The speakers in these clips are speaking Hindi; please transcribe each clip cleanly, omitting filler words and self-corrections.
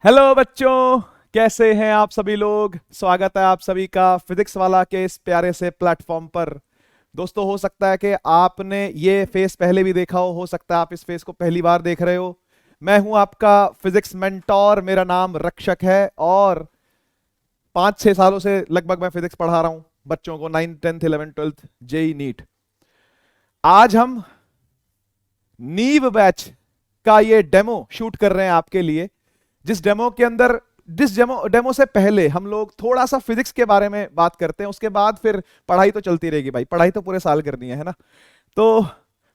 हेलो बच्चों, कैसे हैं आप सभी लोग। स्वागत है आप सभी का फिजिक्स वाला के इस प्यारे से प्लेटफॉर्म पर। दोस्तों, हो सकता है कि आपने ये फेस पहले भी देखा हो सकता है आप इस फेस को पहली बार देख रहे हो। मैं हूं आपका फिजिक्स मेंटोर, मेरा नाम रक्षक है और 5-6 सालों से लगभग मैं फिजिक्स पढ़ा रहा हूं बच्चों को, 9th 10th 11th 12th JEE NEET. आज हम नीव बैच का ये डेमो शूट कर रहे हैं आपके लिए, जिस डेमो के अंदर जिस डेमो से पहले हम लोग थोड़ा सा फिजिक्स के बारे में बात करते हैं। उसके बाद फिर पढ़ाई तो चलती रहेगी भाई, पढ़ाई तो पूरे साल करनी है ना। तो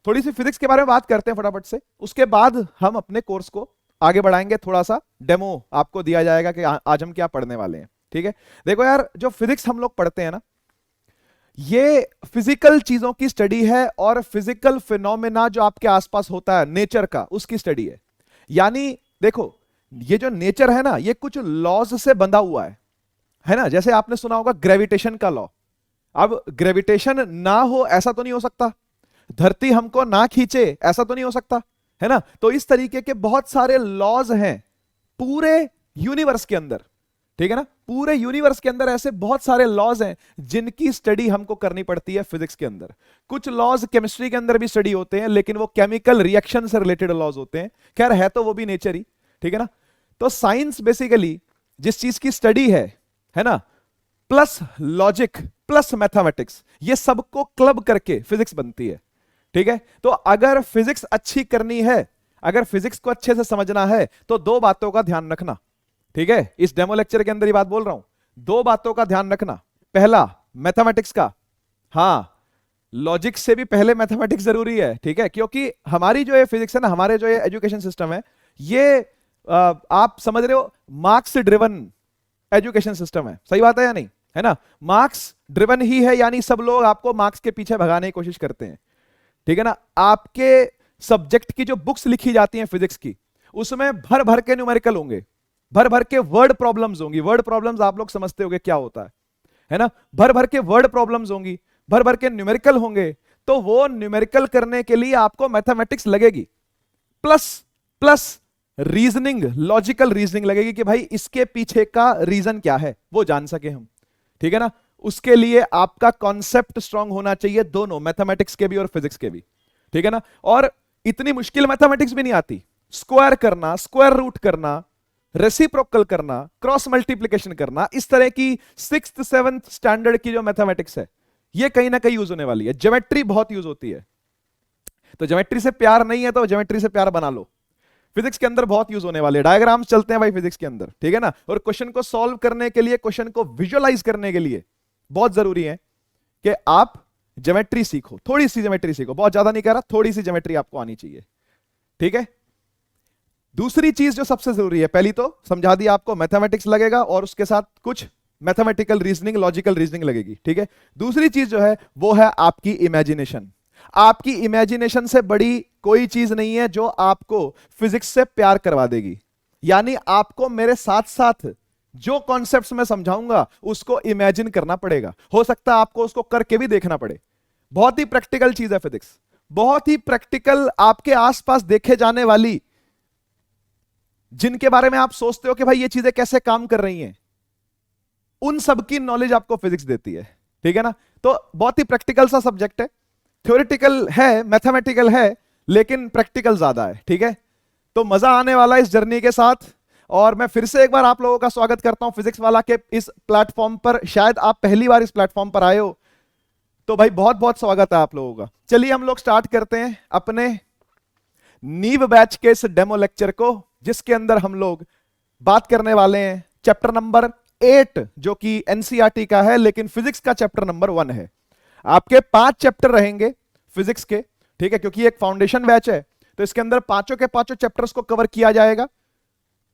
थोड़ी सी फिजिक्स के बारे में बात करते हैं फटाफट से। उसके बाद हम अपने कोर्स को आगे बढ़ाएंगे। थोड़ा सा डेमो आपको दिया जाएगा कि आज हम क्या पढ़ने वाले हैं। ठीक है, देखो यार, जो फिजिक्स हम लोग पढ़ते हैं ना, ये फिजिकल चीजों की स्टडी है और फिजिकल फिनोमेना जो आपके आसपास होता है नेचर का, उसकी स्टडी है। यानी देखो, ये जो नेचर है ना, ये कुछ लॉज से बंधा हुआ है ना। जैसे आपने सुना होगा ग्रेविटेशन का लॉ। अब ग्रेविटेशन ना हो ऐसा तो नहीं हो सकता, धरती हमको ना खींचे ऐसा तो नहीं हो सकता, है ना। तो इस तरीके के बहुत सारे लॉज हैं पूरे यूनिवर्स के अंदर। ठीक है ना, पूरे यूनिवर्स के अंदर ऐसे बहुत सारे लॉज हैं जिनकी स्टडी हमको करनी पड़ती है फिजिक्स के अंदर। कुछ लॉज केमिस्ट्री के अंदर भी स्टडी होते हैं, लेकिन वो केमिकल रिएक्शन से रिलेटेड लॉज होते हैं। खैर, है तो वो भी नेचर ही। ठीक है ना। तो साइंस बेसिकली जिस चीज की स्टडी है ना, प्लस लॉजिक प्लस मैथमेटिक्स, ये सबको क्लब करके फिजिक्स बनती है। ठीक है, तो अगर फिजिक्स अच्छी करनी है, अगर फिजिक्स को अच्छे से समझना है, तो दो बातों का ध्यान रखना। ठीक है, इस डेमो लेक्चर के अंदर ही बात बोल रहा हूं। दो बातों का ध्यान रखना। पहला, मैथमेटिक्स का। हां, लॉजिक से भी पहले मैथमेटिक्स जरूरी है। ठीक है, क्योंकि हमारी जो ये फिजिक्स है ना, हमारे जो ये एजुकेशन सिस्टम है, ये आप समझ रहे हो, मार्क्स ड्रिवन एजुकेशन सिस्टम है। सही बात है या नहीं, है ना। मार्क्स ड्रिवन ही है, यानी सब लोग आपको मार्क्स के पीछे भगाने की कोशिश करते हैं। ठीक है ना। आपके सब्जेक्ट की जो बुक्स लिखी जाती हैं फिजिक्स की, उसमें भर भर के न्यूमेरिकल होंगे, भर भर के वर्ड प्रॉब्लम्स होंगी। वर्ड प्रॉब्लम्स आप लोग समझते होंगे क्या होता है ना। भर भर के वर्ड प्रॉब्लम्स होंगी, भर भर के न्यूमेरिकल होंगे। तो वो न्यूमेरिकल करने के लिए आपको मैथमेटिक्स लगेगी, plus plus reasoning, logical reasoning लगेगी कि भाई इसके पीछे का रीजन क्या है वो जान सके हम। ठीक है ना। उसके लिए आपका कॉन्सेप्ट स्ट्रांग होना चाहिए, दोनों मैथमेटिक्स के भी और फिजिक्स के भी। ठीक है ना। और इतनी मुश्किल मैथमेटिक्स भी नहीं आती। स्क्वायर करना, स्क्वायर रूट करना, रेसिप्रोकल करना, क्रॉस मल्टीप्लिकेशन करना, इस तरह की 6th 7th स्टैंडर्ड की जो मैथमेटिक्स है, ये कहीं ना कहीं यूज होने वाली है। ज्योमेट्री बहुत यूज होती है, तो ज्योमेट्री से प्यार नहीं है तो ज्योमेट्री से प्यार बना लो। फिजिक्स के अंदर बहुत यूज होने वाले डायग्राम्स चलते हैं भाई फिजिक्स के अंदर। ठीक है ना। और क्वेश्चन को सॉल्व करने के लिए, क्वेश्चन को विजुअलाइज करने के लिए बहुत जरूरी है कि आप ज्योमेट्री सीखो, थोड़ी सी ज्योमेट्री सीखो। बहुत ज्यादा नहीं कह रहा, थोड़ी सी ज्योमेट्री आपको आनी चाहिए। ठीक है। दूसरी चीज जो सबसे जरूरी है, पहली तो समझा दिया आपको, मैथमेटिक्स लगेगा और उसके साथ कुछ मैथमेटिकल रीजनिंग, लॉजिकल रीजनिंग लगेगी। ठीक है। दूसरी चीज जो है वो है आपकी इमेजिनेशन। आपकी इमेजिनेशन से बड़ी कोई चीज नहीं है जो आपको फिजिक्स से प्यार करवा देगी। यानी आपको मेरे साथ साथ जो कॉन्सेप्ट्स मैं समझाऊंगा उसको इमेजिन करना पड़ेगा। हो सकता है आपको उसको करके भी देखना पड़े। बहुत ही प्रैक्टिकल चीज है फिजिक्स, बहुत ही प्रैक्टिकल, आपके आसपास देखे जाने वाली, जिनके बारे में आप सोचते हो कि भाई ये चीजें कैसे काम कर रही हैं, उन सब की नॉलेज आपको फिजिक्स देती है। ठीक है ना। तो बहुत ही प्रैक्टिकल सा सब्जेक्ट है। थ्योरेटिकल है, मैथमेटिकल है, लेकिन प्रैक्टिकल ज्यादा है। ठीक है। तो मजा आने वाला इस जर्नी के साथ। और मैं फिर से एक बार आप लोगों का स्वागत करता हूं फिजिक्स वाला के इस प्लेटफॉर्म पर। शायद आप पहली बार इस प्लेटफॉर्म पर आए हो, तो भाई बहुत बहुत स्वागत है आप लोगों का। चलिए हम लोग स्टार्ट करते हैं अपने नीव बैच के इस डेमो लेक्चर को, जिसके अंदर हम लोग बात करने वाले हैं चैप्टर नंबर 8, जो कि एनसीईआरटी का है, लेकिन फिजिक्स का चैप्टर नंबर 1 है। आपके 5 चैप्टर रहेंगे फिजिक्स के। ठीक है, क्योंकि एक फाउंडेशन बैच है, तो इसके अंदर पांचों के पांचों चैप्टर्स को कवर किया जाएगा,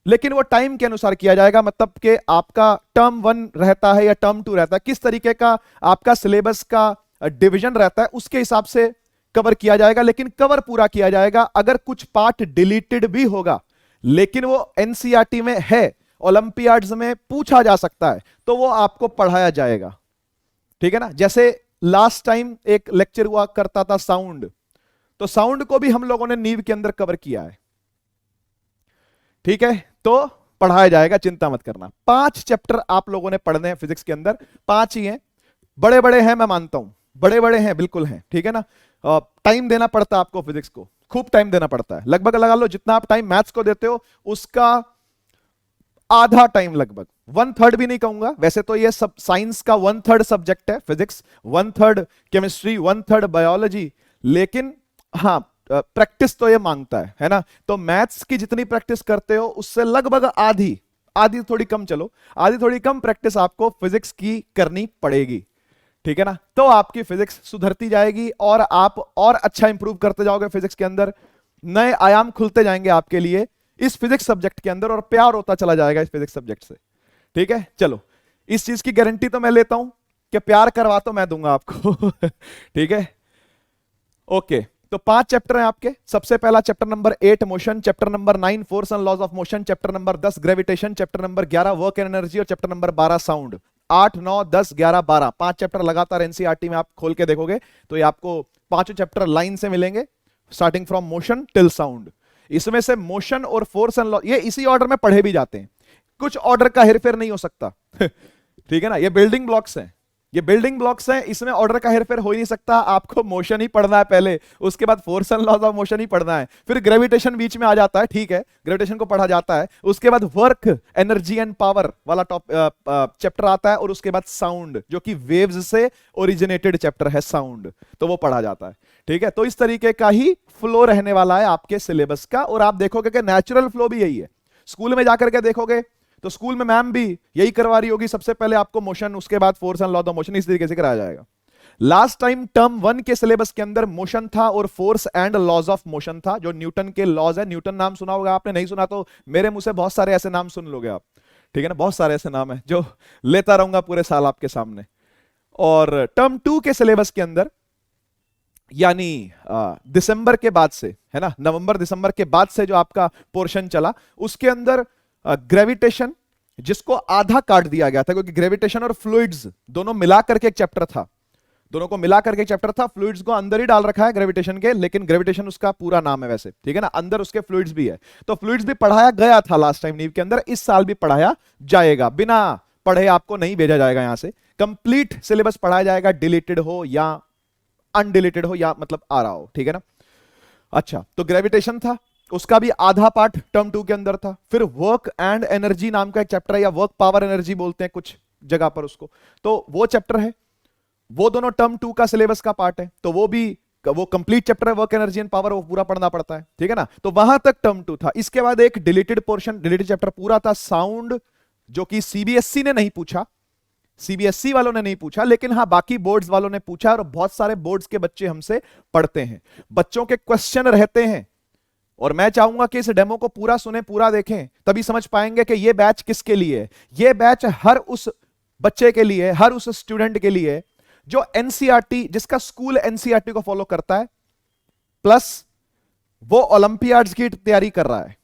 लेकिन वो टाइम के अनुसार किया जाएगा। मतलब कि आपका टर्म 1 रहता है या टर्म 2 रहता है, किस तरीके का आपका सिलेबस का डिवीजन रहता है, उसके हिसाब से कवर किया जाएगा, लेकिन कवर पूरा किया जाएगा। अगर कुछ पार्ट डिलीटेड भी होगा, लेकिन वो एनसीईआरटी में है, ओलंपियाड्स में पूछा जा सकता है, तो वो आपको पढ़ाया जाएगा। ठीक है ना। जैसे लास्ट टाइम एक लेक्चर हुआ करता था साउंड, तो साउंड को भी हम लोगों ने नीव के अंदर कवर किया है। ठीक है। तो पढ़ाया जाएगा, चिंता मत करना। 5 चैप्टर आप लोगों ने पढ़ने हैं फिजिक्स के अंदर, 5 ही हैं। बड़े बड़े हैं, मैं मानता हूं, बड़े बड़े हैं, बिल्कुल हैं, ठीक है ना। टाइम देना पड़ता है आपको, फिजिक्स को खूब टाइम देना पड़ता है। लगभग लगा लो जितना आप टाइम मैथ्स को देते हो उसका आधा टाइम, लगभग 1/3 भी नहीं कहूंगा, वैसे तो ये सब साइंस का 1/3 सब्जेक्ट है फिजिक्स, 1/3 केमिस्ट्री, 1/3 बायोलॉजी, लेकिन हाँ प्रैक्टिस तो ये मांगता है ना। तो मैथ्स की जितनी प्रैक्टिस करते हो उससे लगभग आधी, आधी थोड़ी कम, चलो आधी थोड़ी कम प्रैक्टिस आपको फिजिक्स की करनी पड़ेगी, ठीक है ना। तो आपकी फिजिक्स सुधरती जाएगी और आप और अच्छा इंप्रूव करते जाओगे फिजिक्स के अंदर, नए आयाम खुलते जाएंगे आपके लिए इस फिजिक्स सब्जेक्ट के अंदर, और प्यार होता चला जाएगा इस फिजिक्स सब्जेक्ट से, ठीक है। चलो, इस चीज की गारंटी तो मैं लेता हूं कि प्यार करवा तो मैं दूंगा आपको ठीक है, ओके। तो 5 चैप्टर हैं आपके। सबसे पहला chapter number 8 motion, chapter number 9 force and laws of motion, chapter number 10 gravitation, chapter number 11 work and energy, और चैप्टर नंबर 12 साउंड। 8, 9, 10, 11, 12 5 चैप्टर लगातार एनसीईआरटी में आप खोल के देखोगे तो ये आपको पांचों चैप्टर लाइन से मिलेंगे, starting from motion till sound. इसमें से मोशन और फोर्स एंड लॉ ये इसी ऑर्डर में पढ़े भी जाते हैं, कुछ ऑर्डर का हेरफेर नहीं हो सकता ठीक है ना। ये बिल्डिंग ब्लॉक्स हैं, ये बिल्डिंग ब्लॉक्स हैं, इसमें ऑर्डर का हेरफेर हो ही नहीं सकता। आपको मोशन ही पढ़ना है पहले, उसके बाद force and laws of motion ही पढ़ना है, फिर ग्रेविटेशन बीच में आ जाता है, ठीक है, ग्रेविटेशन को पढ़ा जाता है, उसके बाद वर्क एनर्जी एंड पावर वाला चैप्टर आता है, और उसके बाद साउंड जो कि वेव्स से ओरिजिनेटेड चैप्टर है साउंड, तो वो पढ़ा जाता है, ठीक है। तो इस तरीके का ही फ्लो रहने वाला है आपके सिलेबस का, और आप देखोगे कि नेचुरल फ्लो भी यही है। स्कूल में जाकर के देखोगे तो स्कूल में मैम भी यही करवा रही होगी, सबसे पहले आपको मोशन, उसके बाद force and law of motion, इस तरीके से कराया जाएगा। लास्ट टाइम टर्म 1 के सिलेबस के अंदर मोशन था और force and laws of motion था, जो न्यूटन के लॉज है। न्यूटन नाम सुना होगा आपने, नहीं सुना तो मेरे मुंह से बहुत सारे ऐसे नाम सुन लोगे आप, ठीक है ना। बहुत सारे ऐसे नाम है जो लेता रहूंगा पूरे साल आपके सामने। और टर्म 2 के सिलेबस के अंदर, यानी दिसंबर के बाद से, है ना, नवंबर दिसंबर के बाद से जो आपका पोर्शन चला, उसके अंदर ग्रेविटेशन, जिसको आधा काट दिया गया था, क्योंकि ग्रेविटेशन और फ्लूइड्स दोनों मिलाकर के एक चैप्टर था, दोनों को मिलाकर के एक चैप्टर था। फ्लूइड्स को अंदर ही डाल रखा है ग्रेविटेशन के, लेकिन ग्रेविटेशन उसका पूरा नाम है वैसे, ठीक है ना, अंदर उसके फ्लूइड्स भी है। तो फ्लूइड्स भी पढ़ाया गया था लास्ट टाइम नीव के अंदर, इस साल भी पढ़ाया जाएगा, बिना पढ़े आपको नहीं भेजा जाएगा यहां से। कंप्लीट सिलेबस पढ़ाया जाएगा, डिलीटेड हो या अनडिलीटेड हो, या मतलब आ रहा हो, ठीक है ना। अच्छा, तो ग्रेविटेशन था, उसका भी आधा पार्ट टर्म 2 के अंदर था। फिर वर्क एंड एनर्जी नाम का एक चैप्टर है, या वर्क पावर एनर्जी बोलते हैं कुछ जगह पर उसको, तो वो चैप्टर है, वो दोनों टर्म 2 का सिलेबस का पार्ट है, तो वो कंप्लीट चैप्टर है, वर्क एनर्जी एंड पावर, वो पूरा पढ़ना पड़ता है, ठीक है ना। तो वहां तक टर्म 2 था। इसके बाद एक डिलीटेड पोर्शन, डिलीटेड चैप्टर पूरा था साउंड, जो कि सीबीएसई ने नहीं पूछा, सीबीएसई वालों ने नहीं पूछा, लेकिन हाँ बाकी बोर्ड्स वालों ने पूछा, और बहुत सारे बोर्ड्स के बच्चे हमसे पढ़ते हैं, बच्चों के क्वेश्चन रहते हैं, और मैं चाहूंगा कि इस डेमो को पूरा सुने, पूरा देखें, तभी समझ पाएंगे कि ये बैच किसके लिए है। ये बैच हर उस बच्चे के लिए, हर उस स्टूडेंट के लिए जो एनसीईआरटी, जिसका स्कूल एनसीईआरटी को फॉलो करता है, प्लस वो ओलंपियाड्स की तैयारी कर रहा है,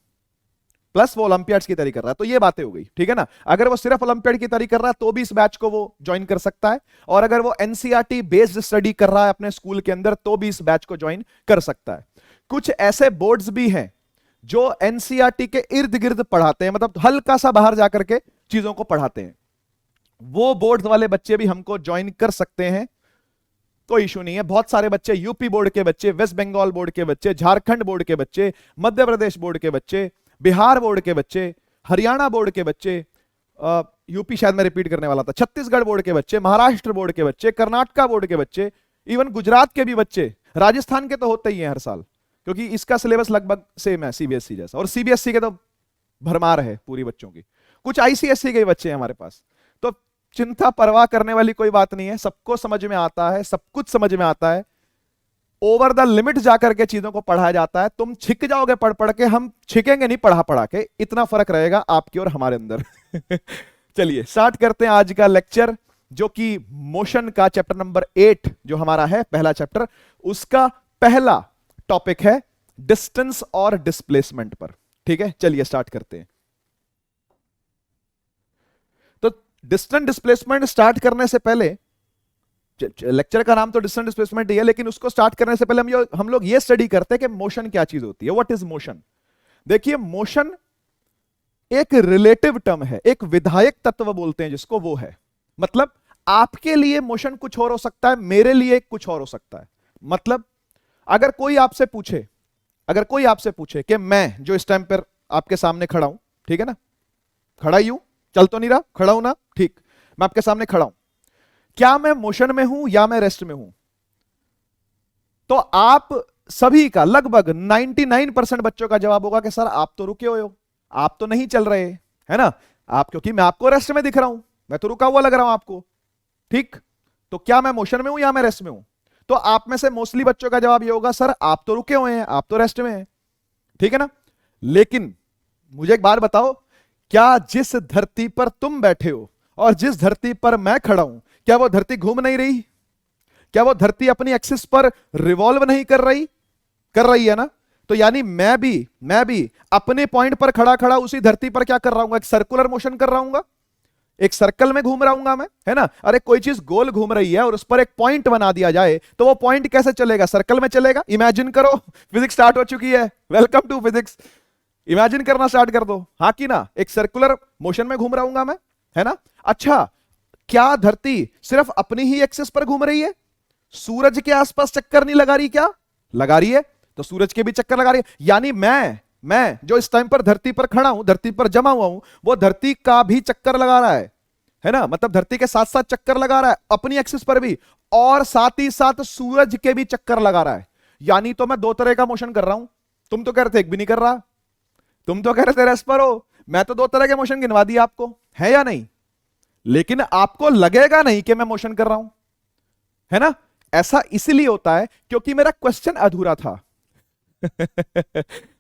तो ये बातें हो गई, ठीक है ना। अगर वो सिर्फ ओलंपियाड की तैयारी कर रहा है तो भी इस बैच को वो ज्वाइन कर सकता है, और अगर वो एनसीईआरटी बेस्ड स्टडी कर रहा है अपने स्कूल के अंदर तो भी इस बैच को ज्वाइन कर सकता है। कुछ ऐसे बोर्ड्स भी हैं जो एनसीईआरटी के इर्द गिर्द पढ़ाते हैं, मतलब हल्का सा बाहर जाकर के चीजों को पढ़ाते हैं, वो बोर्ड वाले बच्चे भी हमको ज्वाइन कर सकते हैं, कोई इशू नहीं है। बहुत सारे बच्चे, यूपी बोर्ड के बच्चे, वेस्ट बंगाल बोर्ड के बच्चे, झारखंड बोर्ड के बच्चे, मध्य प्रदेश बोर्ड के बच्चे, बिहार बोर्ड के बच्चे, हरियाणा बोर्ड के बच्चे, यूपी शायद मैं रिपीट करने वाला था, छत्तीसगढ़ बोर्ड के बच्चे, महाराष्ट्र बोर्ड के बच्चे, कर्नाटका बोर्ड के बच्चे, इवन गुजरात के भी बच्चे, राजस्थान के तो होते ही हैं हर साल, क्योंकि इसका सिलेबस लगभग सेम है सीबीएसई जैसा, और सीबीएसई के तो भरमार है पूरी बच्चों की, कुछ आईसीएसई के बच्चे हैं हमारे पास। तो चिंता परवाह करने वाली कोई बात नहीं है, सबको समझ में आता है, सब कुछ समझ में आता है, ओवर द लिमिट जाकर के चीजों को पढ़ाया जाता है। तुम छिक जाओगे पढ़ पढ़ के, हम छिकेंगे नहीं पढ़ा पढ़ा के, इतना फर्क रहेगा आपके और हमारे अंदर चलिए स्टार्ट करते हैं आज का लेक्चर, जो कि मोशन का चैप्टर नंबर 8 जो हमारा है पहला चैप्टर, उसका पहला टॉपिक है डिस्टेंस और डिस्प्लेसमेंट पर, ठीक है। चलिए स्टार्ट करते हैं। तो डिस्टेंस डिस्प्लेसमेंट स्टार्ट करने से पहले, लेक्चर का नाम तो डिस्टेंस डिस्प्लेसमेंट ही है, लेकिन उसको स्टार्ट करने से पहले हम लोग ये स्टडी करते हैं कि मोशन क्या चीज होती है, व्हाट इज मोशन। देखिए मोशन एक रिलेटिव टर्म है, एक विधायक तत्व बोलते हैं जिसको, वो है। मतलब आपके लिए मोशन कुछ और हो सकता है, मेरे लिए कुछ और हो सकता है। मतलब अगर कोई आपसे पूछे, अगर कोई आपसे पूछे कि मैं जो इस टाइम पर आपके सामने खड़ा हूं, ठीक है ना, खड़ा ही हूं, चल तो नहीं रहा, खड़ा हूं ना, ठीक, मैं आपके सामने खड़ा हूं, क्या मैं मोशन में हूं या मैं रेस्ट में हूं? तो आप सभी का, लगभग 99% बच्चों का जवाब होगा कि सर आप तो रुके हुए हो, आप तो नहीं चल रहे, है ना, आप, क्योंकि मैं आपको रेस्ट में दिख रहा हूं, मैं तो रुका हुआ लग रहा हूं आपको, ठीक, तो क्या मैं मोशन में हूं या मैं रेस्ट में हूं? तो आप में से मोस्टली बच्चों का जवाब ये होगा, सर आप तो रुके हुए हैं, आप तो रेस्ट में हैं, ठीक है ना। लेकिन मुझे एक बात बताओ, क्या जिस धरती पर तुम बैठे हो और जिस धरती पर मैं खड़ा हूं, क्या वो धरती घूम नहीं रही? क्या वो धरती अपनी एक्सिस पर रिवॉल्व नहीं कर रही? कर रही है ना। तो यानी मैं भी अपने पॉइंट पर खड़ा खड़ा उसी धरती पर क्या कर रहा हूं, एक सर्कुलर मोशन कर रहा हूं, एक सर्कल में घूम रहा हूं मैं, है ना। अरे कोई चीज गोल घूम रही है और उस पर एक पॉइंट बना दिया जाए तो वो पॉइंट कैसे चलेगा? सर्कल में चलेगा। इमेजिन करो, फिजिक्स स्टार्ट हो चुकी है, वेलकम टू फिजिक्स। इमेजिन करना स्टार्ट कर दो, हाँ कि ना, एक सर्कुलर मोशन में घूम रहा हूं मैं, है ना। अच्छा, क्या धरती सिर्फ अपनी ही एक्सिस पर घूम रही है? सूरज के आसपास चक्कर नहीं लगा रही? क्या लगा रही है, तो सूरज के भी चक्कर लगा रही है। यानी मैं जो इस टाइम पर धरती पर खड़ा हूं, धरती पर जमा हुआ हूं, वो धरती का भी चक्कर लगा रहा है ना। मतलब धरती के साथ साथ चक्कर लगा रहा है अपनी एक्सिस पर भी, और साथ ही साथ सूरज के भी चक्कर लगा रहा है। यानी तो मैं दो तरह का मोशन कर रहा हूं। तुम तो कह रहे थे एक भी नहीं कर रहा, तुम तो कह रहे थे रेस्ट पर हो, मैं तो दो तरह के मोशन गिनवा दिया आपको, है या नहीं? लेकिन आपको लगेगा नहीं कि मैं मोशन कर रहा हूं, है ना। ऐसा इसलिए होता है क्योंकि मेरा क्वेश्चन अधूरा था।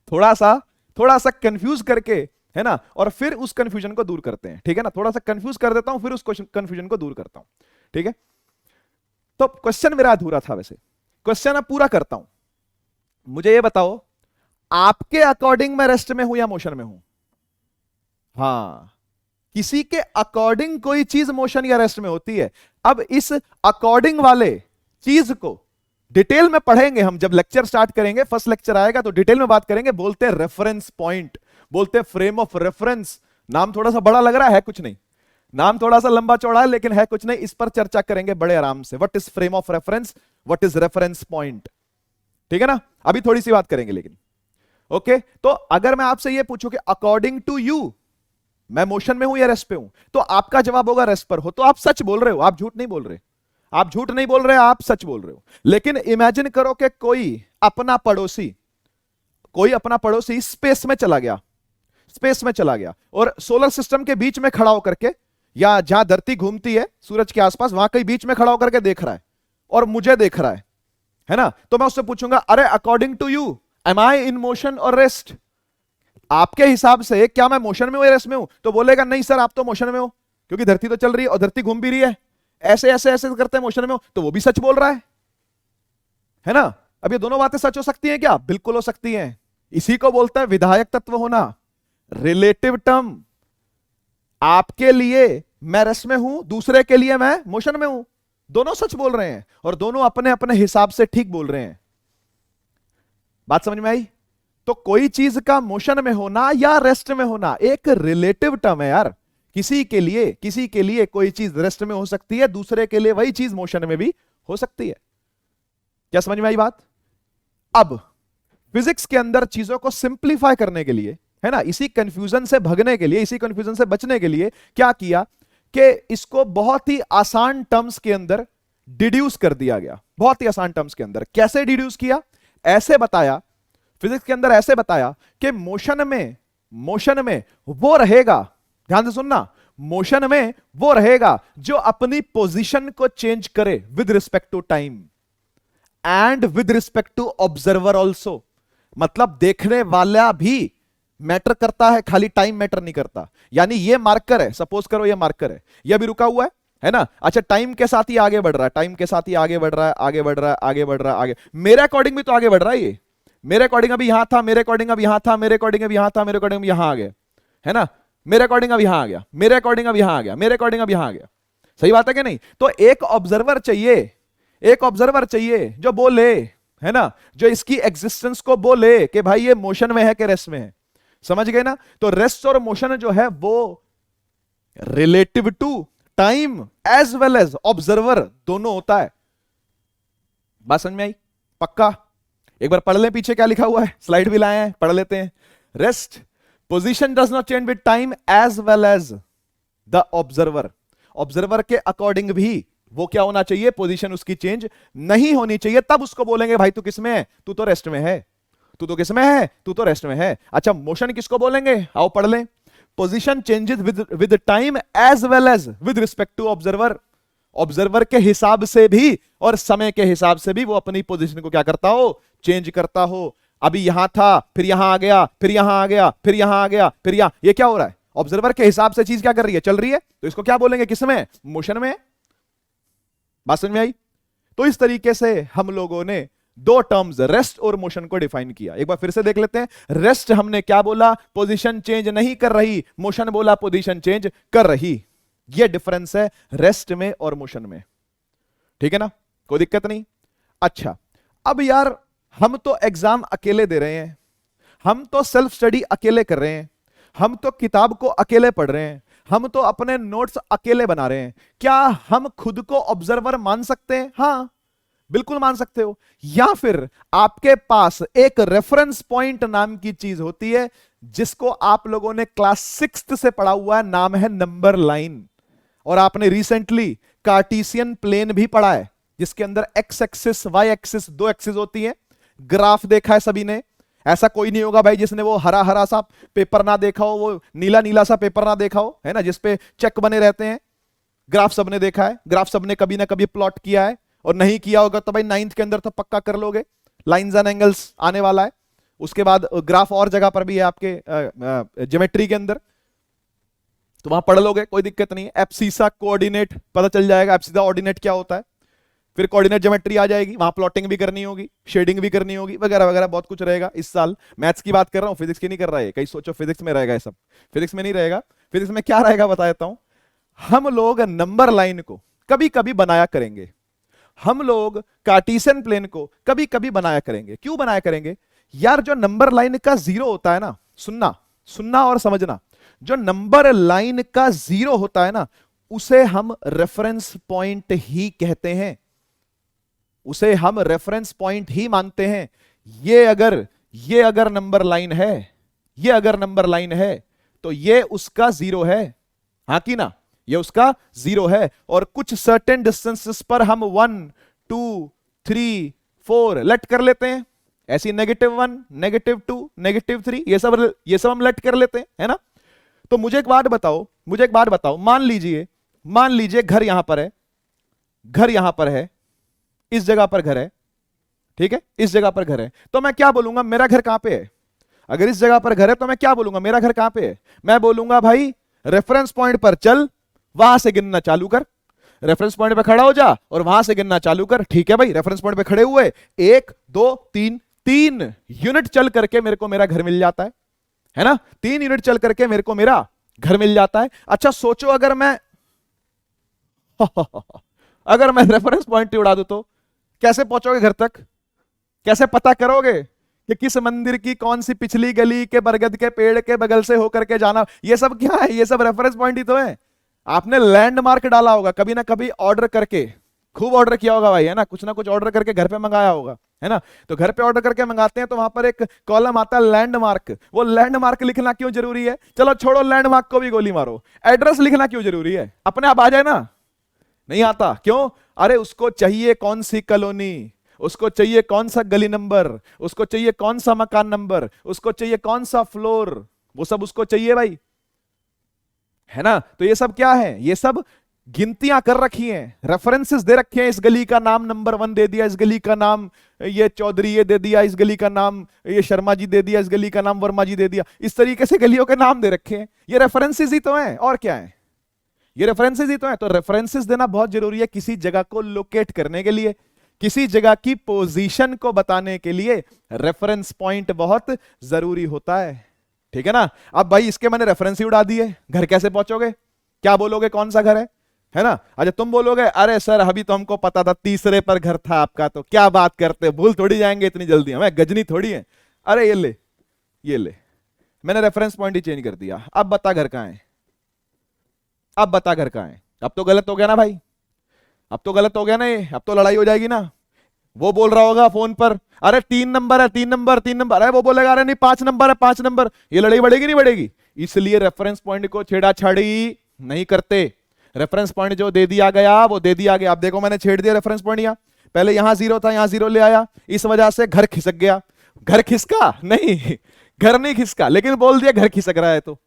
थोड़ा सा कंफ्यूज करके, है ना, और फिर उस कंफ्यूजन को दूर करते हैं, ठीक है ना। थोड़ा सा कंफ्यूज कर देता हूं, फिर उस कंफ्यूजन को दूर करता हूं, ठीक है। तो क्वेश्चन मेरा अधूरा था, वैसे क्वेश्चन अब पूरा करता हूं। मुझे ये बताओ, आपके अकॉर्डिंग मैं रेस्ट में हूं या मोशन में हूं? हाँ, किसी के अकॉर्डिंग कोई चीज मोशन या रेस्ट में होती है। अब इस अकॉर्डिंग वाले चीज को डिटेल में पढ़ेंगे हम, जब लेक्चर स्टार्ट करेंगे, फर्स्ट लेक्चर आएगा तो डिटेल में बात करेंगे। बोलते हैं रेफरेंस पॉइंट, बोलते हैं फ्रेम ऑफ रेफरेंस। नाम थोड़ा सा बड़ा लग रहा है, कुछ नहीं, नाम थोड़ा सा लंबा चौड़ा है, लेकिन है कुछ नहीं। इस पर चर्चा करेंगे बड़े आराम से। What is frame of reference, what is reference point, ठीक है ना। अभी थोड़ी सी बात करेंगे, लेकिन ओके। तो अगर मैं आपसे यह पूछूं कि अकॉर्डिंग टू यू मैं मोशन में हूं या रेस्ट पे हूं, तो आपका जवाब होगा रेस्ट पर हो। तो आप सच बोल रहे हो, आप झूठ नहीं बोल रहे, आप झूठ नहीं बोल रहे, आप सच बोल रहे हो। लेकिन इमेजिन करो कि कोई अपना पड़ोसी स्पेस में चला गया, स्पेस में चला गया, और सोलर सिस्टम के बीच में खड़ा होकर के, या जहां धरती घूमती है सूरज के आसपास, वहां कहीं बीच में खड़ा होकर के देख रहा है और मुझे देख रहा है ना। तो मैं उससे पूछूंगा, अरे according to you am I in motion और रेस्ट? आपके हिसाब से क्या मैं मोशन में हूं या रेस्ट में हूं? तो बोलेगा नहीं सर आप तो मोशन में हो, क्योंकि धरती तो चल रही है और धरती घूम भी रही है, ऐसे ऐसे ऐसे करते हैं मोशन में हो। तो वो भी सच बोल रहा है ना। अब ये दोनों बातें सच हो सकती हैं क्या? बिल्कुल हो सकती हैं। इसी को बोलता है विधायक तत्व होना, रिलेटिव टर्म। आपके लिए मैं रेस्ट में हूं, दूसरे के लिए मैं मोशन में हूं, दोनों सच बोल रहे हैं और दोनों अपने अपने हिसाब से ठीक बोल रहे हैं। बात समझ में आई? तो कोई चीज का मोशन में होना या रेस्ट में होना एक रिलेटिव टर्म है यार। किसी के लिए कोई चीज रेस्ट में हो सकती है, दूसरे के लिए वही चीज मोशन में भी हो सकती है। क्या समझ में आई बात? अब फिजिक्स के अंदर चीजों को सिंप्लीफाई करने के लिए, है ना, इसी कंफ्यूजन से भगने के लिए, इसी कंफ्यूजन से बचने के लिए क्या किया कि इसको बहुत ही आसान टर्म्स के अंदर डिड्यूस कर दिया गया। बहुत ही आसान टर्म्स के अंदर कैसे डिड्यूस किया? ऐसे बताया, फिजिक्स के अंदर ऐसे बताया कि मोशन में वो रहेगा, ध्यान से सुनना, मोशन में वो रहेगा जो अपनी पोजीशन को चेंज करे with respect to time and with respect to observer also. मतलब देखने वाला भी मैटर करता है, खाली टाइम मैटर नहीं करता। यानी ये मार्कर है, सपोज करो ये मार्कर है, ये भी रुका हुआ है ना। अच्छा, टाइम के साथ ही आगे बढ़ रहा है, टाइम के साथ ही आगे बढ़ रहा है, आगे बढ़ रहा है, आगे बढ़ रहा है, आगे, मेरे अकॉर्डिंग भी तो आगे बढ़ रहा है। ये मेरे अकॉर्डिंग अभी यहां था, मेरे अकॉर्डिंग अब यहां था, मेरे अकॉर्डिंग अब यहां था, मेरे अकॉर्डिंग यहां आ गया, है ना। मेरे अकॉर्डिंग अब यहां आ गया, मेरे अकॉर्डिंग अब यहां आ गया, मेरे अकॉर्डिंग अब यहां आ गया। सही बात है कि नहीं? तो एक ऑब्जर्वर चाहिए, एक ऑब्जर्वर चाहिए जो बोले, है ना, जो इसकी एग्जिस्टेंस को बोले कि भाई ये मोशन में है कि रेस्ट में है। समझ गए ना? तो रेस्ट और मोशन जो है वो relative to time as well as observer दोनों होता है। बात समझ में आई? पक्का? एक बार पढ़ लें पीछे क्या लिखा हुआ है, स्लाइड भी लाए हैं, पढ़ लेते हैं। Rest position does not change with time as well as the observer. Observer के अकॉर्डिंग भी वो क्या होना चाहिए, पोजीशन उसकी चेंज नहीं होनी चाहिए, तब उसको बोलेंगे भाई तू किसमें है, तू तो रेस्ट में है, तू तो किसमें है, तू तो रेस्ट में है। अच्छा मोशन किसको बोलेंगे, आओ पढ़ लें। Position changes with time as well as with respect to observer. Observer के हिसाब से भी और समय के हिसाब से भी वो अपनी पोजीशन को क्या करता हो, चेंज करता हो। अभी यहां था, फिर यहां आ गया, फिर यहां आ गया, फिर यहां आ गया, फिर यहां, ये क्या हो रहा है, ऑब्जर्वर के हिसाब से चीज क्या कर रही है, चल रही है, तो इसको क्या बोलेंगे, किसमें, मोशन में। बात समझ में आई? तो इस तरीके से हम लोगों ने दो टर्म्स रेस्ट और मोशन को डिफाइन किया। एक बार फिर से देख लेते हैं। रेस्ट हमने क्या बोला, पोजीशन चेंज नहीं कर रही, मोशन बोला पोजीशन चेंज कर रही। यह डिफरेंस है रेस्ट में और मोशन में, ठीक है ना, कोई दिक्कत नहीं। अच्छा अब यार हम तो एग्जाम अकेले दे रहे हैं, हम तो सेल्फ स्टडी अकेले कर रहे हैं, हम तो किताब को अकेले पढ़ रहे हैं, हम तो अपने नोट्स अकेले बना रहे हैं, क्या हम खुद को ऑब्जर्वर मान सकते हैं? हां बिल्कुल मान सकते हो। या फिर आपके पास एक रेफरेंस पॉइंट नाम की चीज होती है जिसको आप लोगों ने क्लास 6th से पढ़ा हुआ है, नाम है नंबर लाइन। और आपने रिसेंटली कार्टेशियन प्लेन भी पढ़ा है जिसके अंदर एक्स एक्सिस वाई एक्सिस दो एक्सिस होती है। ग्राफ देखा है सभी ने? ऐसा कोई नहीं होगा भाई जिसने वो हरा हरा सा पेपर ना देखा हो, वो नीला नीला सा पेपर ना देखा हो, है ना, जिसपे चेक बने रहते हैं। ग्राफ सबने देखा है, ग्राफ सबने कभी ना कभी प्लॉट किया है, और नहीं किया होगा तो भाई 9th के अंदर तो पक्का कर लोगे, लाइंस एंड एंगल्स आने वाला है। उसके बाद ग्राफ और जगह पर भी है आपके ज्योमेट्री के अंदर, तो वहां पढ़ लोगे, कोई दिक्कत नहीं है। एब्सिसा कोऑर्डिनेट पता चल जाएगा, एब्सिसा ऑर्डिनेट क्या होता है। फिर कोऑर्डिनेट ज्योमेट्री आ जाएगी, वहां प्लॉटिंग भी करनी होगी, शेडिंग भी करनी होगी, वगैरह वगैरह बहुत कुछ रहेगा। इस साल मैथ्स की बात कर रहा हूं, फिजिक्स की नहीं कर रहा है, कहीं सोचो फिजिक्स में रहेगा ये सब, फिजिक्स में नहीं रहेगा। फिजिक्स में क्या रहेगा बता देता हूं। हम लोग नंबर लाइन को कभी कभी बनाया करेंगे, हम लोग कार्टेशियन प्लेन को कभी कभी बनाया करेंगे। क्यों बनाया करेंगे यार? जो नंबर लाइन का जीरो होता है ना, सुनना सुनना और समझना, जो नंबर लाइन का जीरो होता है ना, उसे हम रेफरेंस पॉइंट ही कहते हैं, उसे हम रेफरेंस पॉइंट ही मानते हैं। ये अगर नंबर लाइन है, ये अगर नंबर लाइन है तो ये उसका जीरो है, हां कि ना, ये उसका जीरो है। और कुछ सर्टेन डिस्टेंसेस पर हम 1 2 3 4 लेट कर लेते हैं, ऐसी -1 -2 -3 ये सब हम लेट कर लेते हैं, है ना। तो मुझे एक बात बताओ, मान लीजिए घर यहां पर है, घर यहां पर है, इस जगह पर घर है, ठीक है, इस जगह पर घर है, तो मैं क्या बोलूंगा, मेरा घर कहां पे है? अगर इस जगह पर घर है तो मैं क्या बोलूंगा, मेरा घर कहां पे है? मैं बोलूंगा भाई रेफरेंस पॉइंट पर चल, वहां से गिनना चालू कर, रेफरेंस पॉइंट पे खड़ा हो जा और वहां से गिनना चालू कर। ठीक है भाई, रेफरेंस पॉइंट पे खड़े हुए 1 2 3 3 यूनिट चल करके मेरे को मेरा घर मिल जाता है ना, 3 यूनिट चल करके मेरे को मेरा घर मिल जाता है। अच्छा सोचो अगर मैं अगर मैं रेफरेंस पॉइंट उड़ा दूं तो कैसे पहुंचोगे घर तक? कैसे पता करोगे कि किस मंदिर की कौन सी पिछली गली के बरगद के पेड़ के बगल से होकर के जाना? ये सब क्या है? ये सब रेफरेंस पॉइंट ही तो है। आपने लैंडमार्क डाला होगा कभी ना कभी, ऑर्डर करके, खूब ऑर्डर किया होगा भाई, है ना, कुछ ना कुछ ऑर्डर करके घर पे मंगाया होगा, है ना। तो घर पे ऑर्डर करके मंगाते हैं तो वहां पर एक कॉलम आता है लैंडमार्क। वो लैंडमार्क लिखना क्यों जरूरी है? चलो छोड़ो, लैंडमार्क को भी गोली मारो, एड्रेस लिखना क्यों जरूरी है? अपने आप आ जाए ना? नहीं आता, क्यों? अरे उसको चाहिए कौन सी कॉलोनी, उसको चाहिए कौन सा गली नंबर, उसको चाहिए कौन सा मकान नंबर, उसको चाहिए कौन सा फ्लोर, वो सब उसको चाहिए भाई, है ना। तो ये सब क्या है? ये सब गिनतियां कर रखी हैं, रेफरेंसेस दे रखे हैं। इस गली का नाम नंबर 1 दे दिया, इस गली का नाम ये चौधरी ये दे दिया, इस गली का नाम ये शर्मा जी दे दिया, इस गली का नाम वर्मा जी दे दिया। इस तरीके से गलियों के नाम दे रखे हैं। ये रेफरेंसेस ही तो हैं, और क्या है? ये रेफरेंसेस ही तो हैं। तो रेफरेंसेस देना बहुत जरूरी है किसी जगह को लोकेट करने के लिए, किसी जगह की पोजीशन को बताने के लिए रेफरेंस पॉइंट बहुत जरूरी होता है, ठीक है ना। अब भाई इसके मैंने रेफरेंस ही उड़ा दिए, घर कैसे पहुंचोगे? क्या बोलोगे, कौन सा घर है ना? अच्छा तुम बोलोगे अरे सर अभी तो हमको पता था तीसरे पर घर था आपका, तो क्या बात करते, भूल थोड़ी जाएंगे इतनी जल्दी, हमें गजनी थोड़ी है। अरे ये ले मैंने रेफरेंस पॉइंट ही चेंज कर दिया। अब बता घर कहां है, अब बता घर कहां है। अब तो गलत हो गया ना भाई, अब तो गलत हो गया ना ये, अब तो लड़ाई हो जाएगी ना। वो बोल रहा होगा फोन पर अरे 3 नंबर है, 3 नंबर 3 नंबर, अरे वो बोलेगा अरे नहीं 5 नंबर है 5 नंबर। ये लड़ाई बढ़ेगी नहीं बढ़ेगी? इसलिए रेफरेंस पॉइंट को छेड़ाछाड़ी नहीं करते। रेफरेंस पॉइंट जो दे दिया गया वो दे दिया गया। अब देखो मैंने छेड़ दिया रेफरेंस पॉइंट, यहां पहले यहां 0 था, यहां 0 ले आया, इस वजह से घर खिसक गया। घर खिसका नहीं, घर नहीं खिसका, लेकिन बोल दिया घर खिसक रहा है तो।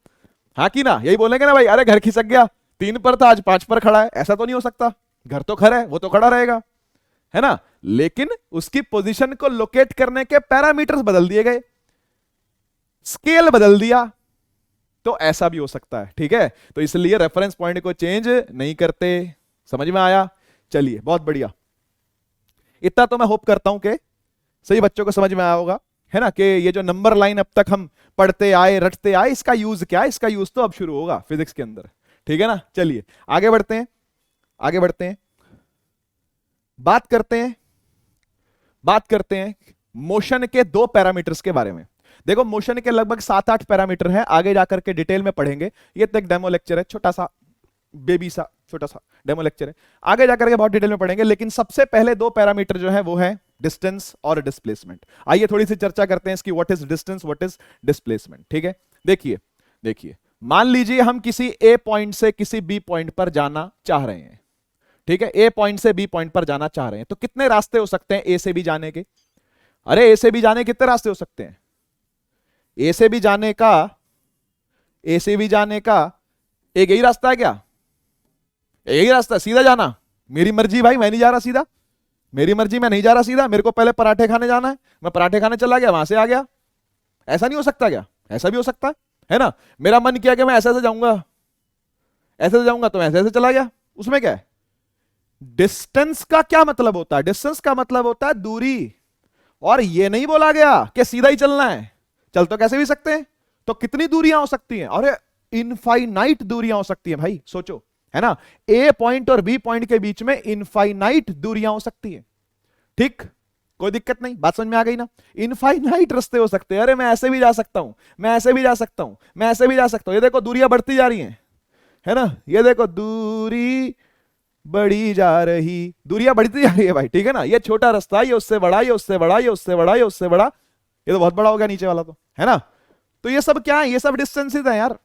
हाँ कि ना, यही बोलेंगे ना भाई, अरे घर खिसक गया, 3 पर था आज 5 पर खड़ा है। ऐसा तो नहीं हो सकता, घर तो खड़ा है, वो तो खड़ा रहेगा, है ना। लेकिन उसकी पोजीशन को लोकेट करने के पैरामीटर्स बदल दिए गए, स्केल बदल दिया, तो ऐसा भी हो सकता है। ठीक है, तो इसलिए रेफरेंस पॉइंट को चेंज नहीं करते। समझ में आया? चलिए बहुत बढ़िया। इतना तो मैं होप करता हूं कि सही बच्चों को समझ में आया होगा, है ना, कि ये जो नंबर लाइन अब तक हम पढ़ते आए रटते आए, इसका यूज क्या है, इसका यूज तो अब शुरू होगा फिजिक्स के अंदर। ठीक है ना, चलिए आगे बढ़ते हैं, आगे बढ़ते हैं, बात करते हैं मोशन के 2 पैरामीटर्स के बारे में। देखो मोशन के लगभग 7-8 पैरामीटर हैं, आगे जाकर के डिटेल में पढ़ेंगे। ये तो एक डेमो लेक्चर है, छोटा सा बेबी सा छोटा सा डेमो लेक्चर है, आगे जाकर के बहुत डिटेल में पढ़ेंगे। लेकिन सबसे पहले 2 पैरामीटर जो है वो है डिस्टेंस और डिस्प्लेसमेंट। आइए थोड़ी सी चर्चा करते हैं इसकी, what is distance, what is displacement. ठीक है, देखिए मान लीजिए हम किसी ए पॉइंट से किसी बी पॉइंट पर जाना चाह रहे हैं। ठीक है, ए पॉइंट से बी पॉइंट पर जाना चाह रहे हैं, तो कितने रास्ते हो सकते हैं ए से बी जाने के? अरे ए से बी जाने कितने रास्ते हो सकते हैं? ए से बी जाने का एक यही रास्ता है क्या? यही रास्ता है, सीधा जाना। मेरी मर्जी भाई, मैं नहीं जा रहा सीधा, मेरी मर्जी, मैं नहीं जा रहा सीधा, मेरे को पहले पराठे खाने जाना है, मैं पराठे खाने चला गया, वहां से आ गया। ऐसा नहीं हो सकता क्या? ऐसा भी हो सकता है ना। मेरा मन किया कि मैं ऐसे जाऊंगा, ऐसे से जाऊंगा, तो मैं ऐसे चला गया, उसमें क्या है? डिस्टेंस का क्या मतलब होता है? डिस्टेंस का मतलब होता है दूरी। और ये नहीं बोला गया कि सीधा ही चलना है, चल तो कैसे भी सकते हैं। तो कितनी दूरियां हो सकती हैं? अरे इनफाइनाइट दूरियां हो सकती हैं भाई, सोचो, है ना। ए पॉइंट और बी पॉइंट के बीच में इनफाइनाइट दूरियां हो सकती हैं। ठीक, कोई दिक्कत नहीं, बात समझ में आ गई ना। इनफाइनाइट रास्ते हो सकते हैं। अरे मैं ऐसे भी जा सकता हूं, मैं ऐसे भी जा सकता हूं, मैं ऐसे भी जा सकता हूं। ये देखो दूरियां बढ़ती जा रही हैं, है ना। ये देखो दूरी बढ़ी जा रही, दूरियां बढ़ती जा रही है भाई। ठीक है ना, ये छोटा रास्ता, ये उससे बड़ा, ये उससे बड़ा, ये उससे बड़ा, ये उससे बड़ा, ये तो बहुत बड़ा हो गया नीचे वाला तो, है ना। तो ये सब क्या है? ये सब डिस्टेंसेस है यार।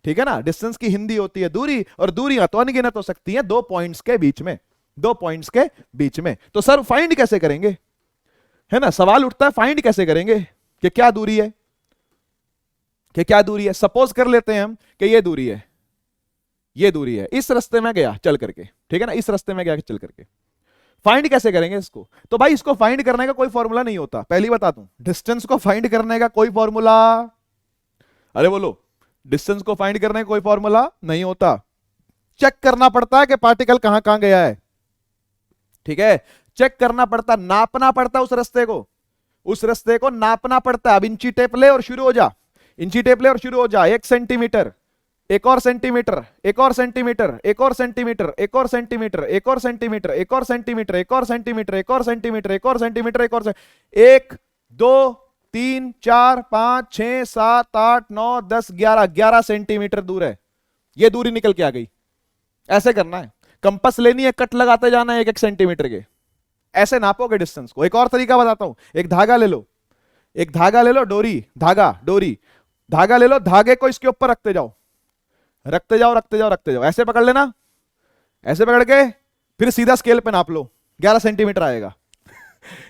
ठीक है ना, डिस्टेंस की हिंदी होती है दूरी, और दूरियां तो अनगिनत हो सकती हैं 2 पॉइंट्स के बीच में, 2 पॉइंट्स के बीच में। तो सर फाइंड कैसे करेंगे, है ना, सवाल उठता है फाइंड कैसे करेंगे कि क्या दूरी है, कि क्या दूरी है। सपोज कर लेते हैं हम कि ये दूरी है, ये दूरी है, इस रास्ते में गया चल करके, ठीक है ना, इस रास्ते में गया चल करके। फाइंड कैसे करेंगे इसको? तो भाई इसको फाइंड करने का कोई फॉर्मूला नहीं होता, पहली बता दूं। डिस्टेंस को फाइंड करने का कोई फॉर्मूला, अरे बोलो, डिस्टेंस को फाइंड करने का कोई फॉर्मूला नहीं होता। चेक करना पड़ता है कि पार्टिकल कहां कहां गया है। ठीक है, चेक करना पड़ता, नापना पड़ता उस रास्ते को, उस रास्ते को नापना पड़ता है। अब इंची टेप ले और शुरू हो जा, इंची टेप ले और शुरू हो जा। 1 सेंटीमीटर, एक और सेंटीमीटर, एक और सेंटीमीटर, एक और सेंटीमीटर, एक और सेंटीमीटर, एक और सेंटीमीटर, एक और सेंटीमीटर, एक और सेंटीमीटर, एक और सेंटीमीटर, एक और सेंटीमीटर, एक और 1 2 3 4 5 6 7 8 9 10 11 11 सेंटीमीटर दूर है। ये दूरी निकल के आ गई। ऐसे करना है, कंपास लेनी है, कट लगाते जाना है 1-1 सेंटीमीटर के, ऐसे नापोगे डिस्टेंस को। एक और तरीका बताता हूं, एक धागा ले लो, एक धागा ले लो, डोरी, धागा, डोरी, धागा ले लो, धागे को इसके ऊपर रखते जाओ, रखते जाओ, रखते जाओ, रखते जाओ, ऐसे पकड़ लेना, ऐसे पकड़ के फिर सीधा स्केल पे नाप लो, 11 सेंटीमीटर आएगा।